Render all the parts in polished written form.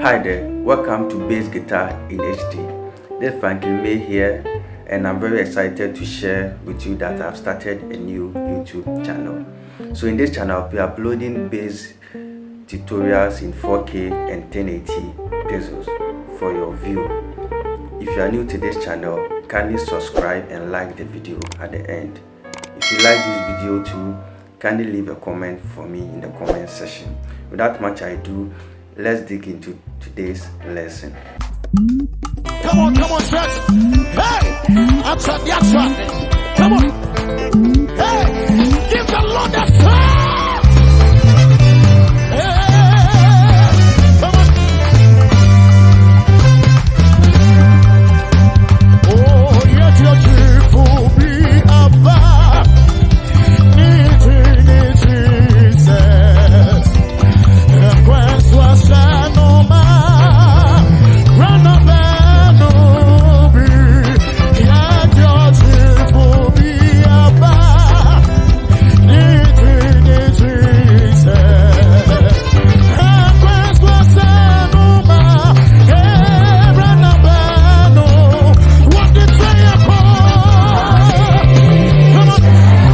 Hi there, welcome to Bass Guitar in HD. This is Franklin May here, and I'm very excited to share with you that I've started a new YouTube channel. So in this channel, I'll be uploading bass tutorials in 4K and 1080 pixels for your view. If you are new to this channel, kindly subscribe and like the video at the end. If you like this video too, kindly leave a comment for me in the comment section. Without much ado, let's dig into today's lesson. Come on, church. Hey, I'm trying. Come on. Hey, give the Lord a sound. Hey, come on. Oh, yet your chief will be above. Jesus. And Christ was no man. Run up and be. Yet your chief will be above. Jesus. And Christ was no man. Run up and what did say upon? Come on.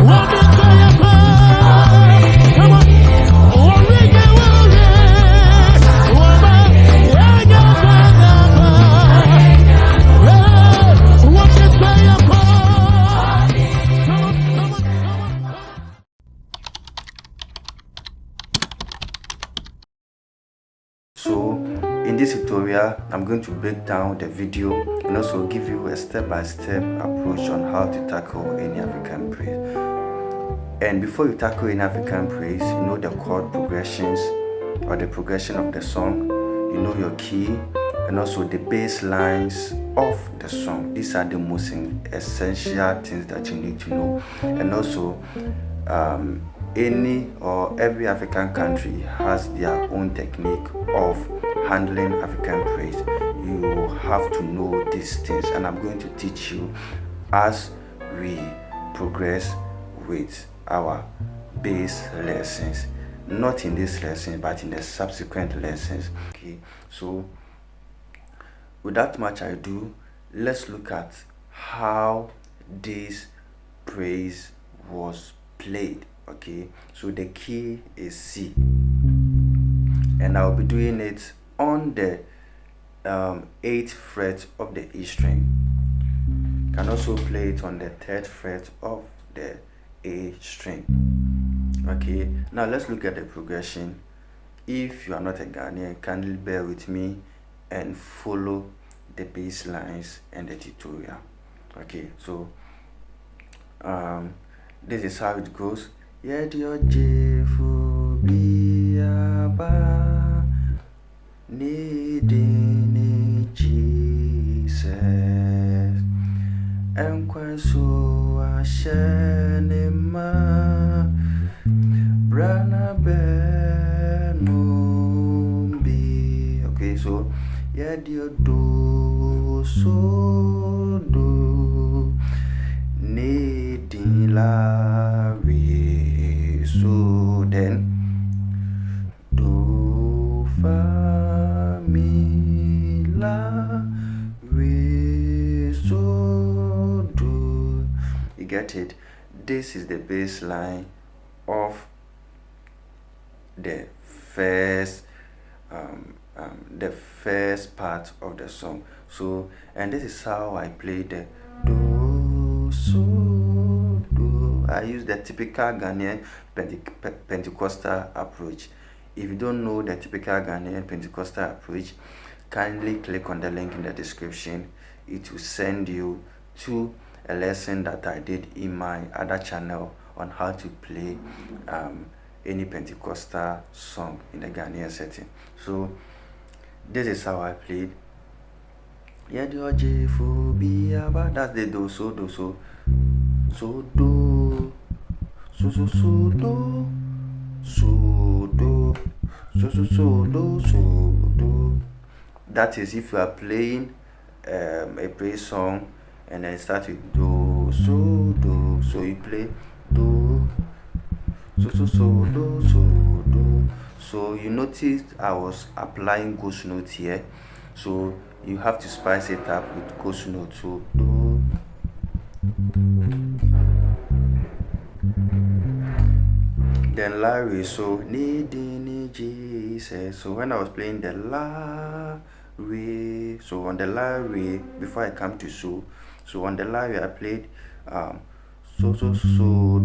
What did say upon? Come on. So in this tutorial, I'm going to break down the video and also give you a step-by-step approach on how to tackle any African praise. And before you tackle any African praise, you know the chord progressions or the progression of the song, you know your key, and also the bass lines of the song. These are the most essential things that you need to know. And also any or every African country has their own technique of handling African praise. You have to know these things, and I'm going to teach you as we progress with our bass lessons. Not in this lesson, but in the subsequent lessons. Okay, so without much ado, let's look at how this praise was played. Okay, so the key is C, and I'll be doing it on the 8th fret of the E string. Can also play it on the 3rd fret of the A string. Okay, now let's look at the progression. If you are not a Ghanaian, kindly bear with me and follow the bass lines and the tutorial. Okay, so this is how it goes. Yet your Jefu be aba needing Jesus, and quite so I shanima brana benumbi. Okay, so yet your do so do needing la. So then do fa mi la re so do. You get it? This is the bass line of the first part of the song. So, and this is how I play the do so. I use the typical Ghanaian Pentecostal approach. If you don't know the typical Ghanaian Pentecostal approach, kindly click on the link in the description. It will send you to a lesson that I did in my other channel on how to play any Pentecostal song in the Ghanaian setting. So this is how I played. That's the do so do so. So do, so do, so do, so do, so do. That is if you are playing a praise song and then start with do, so do. So you play do, so do, so So you noticed I was applying ghost note here, so you have to spice it up with ghost note. So do, then la re, so needing Jesus. So when I was playing the la re, so on the la re, before I come to so on the la re I played so do, so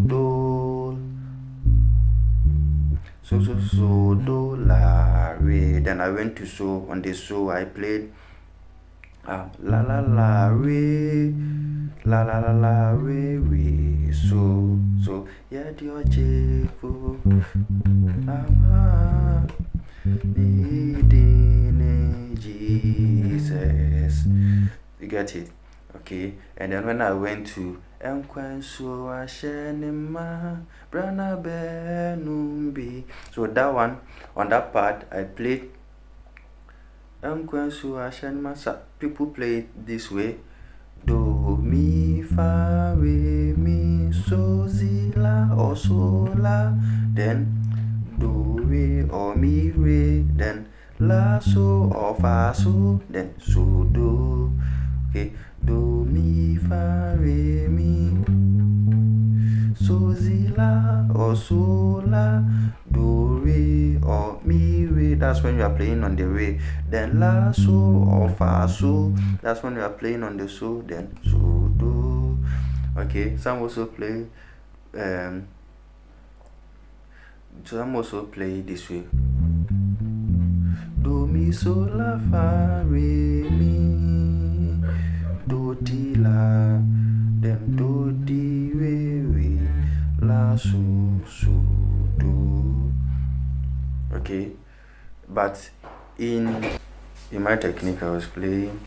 do la re. Then I went to so. On the so I played la re, la re re. So yeah, dear Jefu, needing Jesus. You get it? Okay. And then when I went to Enkwensu Ashenima Brana Benumbi, so that one, on that part I played Enkwensu Ashenima. People play it this way: do mi fa re mi so zi la or so la, then do re or mi re, then la so or fa so, then so do. Okay, do mi fa re mi so zi la or so la, do re or mi re. That's when you are playing on the re. Then la so or fa so. That's when you are playing on the so. Then so do. Okay. Some also play this way: do mi so la fa re mi do di la, then do di re re la so do. Okay, but in my technique I was playing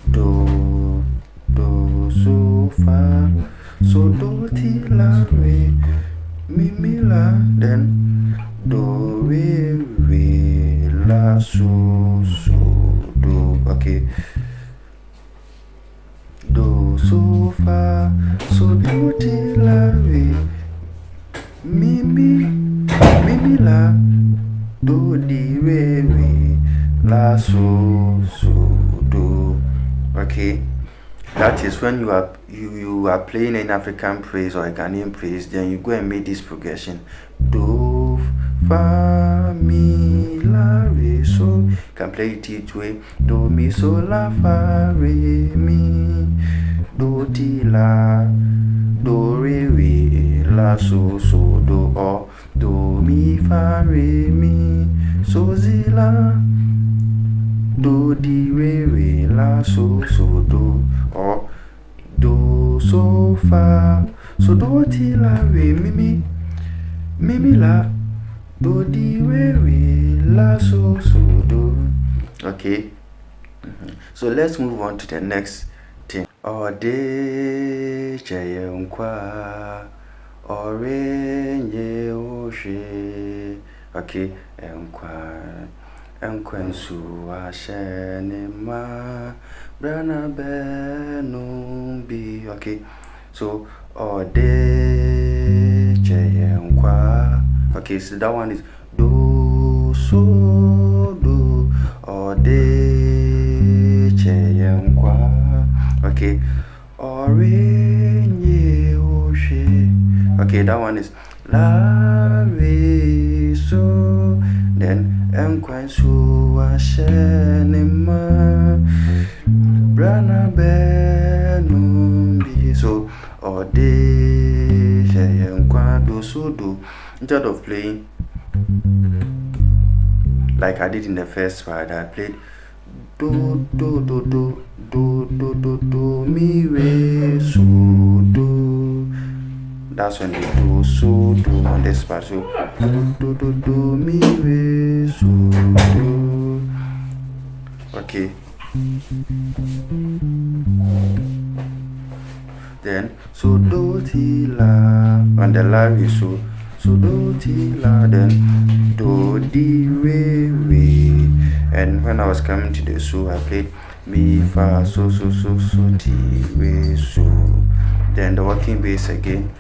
do so fa, so do ti la re mi la, then do re re la so do. Okay, do so fa, so do ti la re mi la, do di re re la so do. Okay, that is when you are playing an African praise or a Ghanaian praise. Then you go and make this progression: do fa mi la re so. You can play it each way: do mi so la fa re mi do ti la, do re re la so do, or do mi fa re mi so zi la, do di re re la so do, or do so fa, so do ti la re mi la, do di re re la so do. Okay. So let's move on to the next thing. Ode cheye nkwa orenye oshe. Okay, enkwensu ashenema brana benumbi. Okay, so ode cheye nkwa. Okay, so that one is do so do, ode cheye nkwa. Okay, orenye oshe. Okay, that one is la re so, then enkwensu ashenema brana benumbi. So ode cheye nkwa do so do. Instead of playing like I did in the first part, I played do mi re so do. That's when they do so do on this part. So do mi re so do. Okay. Then so do ti la on the la re so do ti la, then do di re re. And when I was coming to the so, I played mi fa so ti re so. Then the working bass again: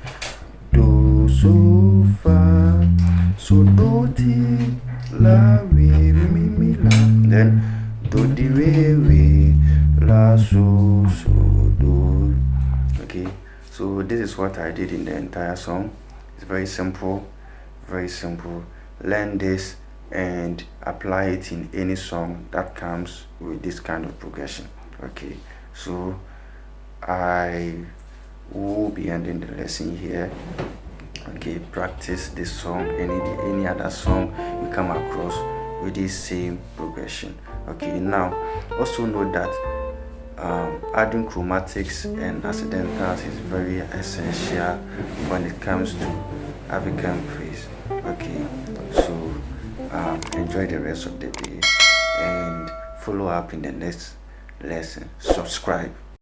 do so fa, so do ti la re mi la, then do di re la so do. Okay, so this is what I did in the entire song. It's very simple, very simple. Learn this and apply it in any song that comes with this kind of progression. Okay, so I will be ending the lesson here. Okay, practice this song, any other song you come across with this same progression. Okay, now also know that adding chromatics and accidentals is very essential when it comes to African praise. Okay, so enjoy the rest of the day and follow up in the next lesson. Subscribe.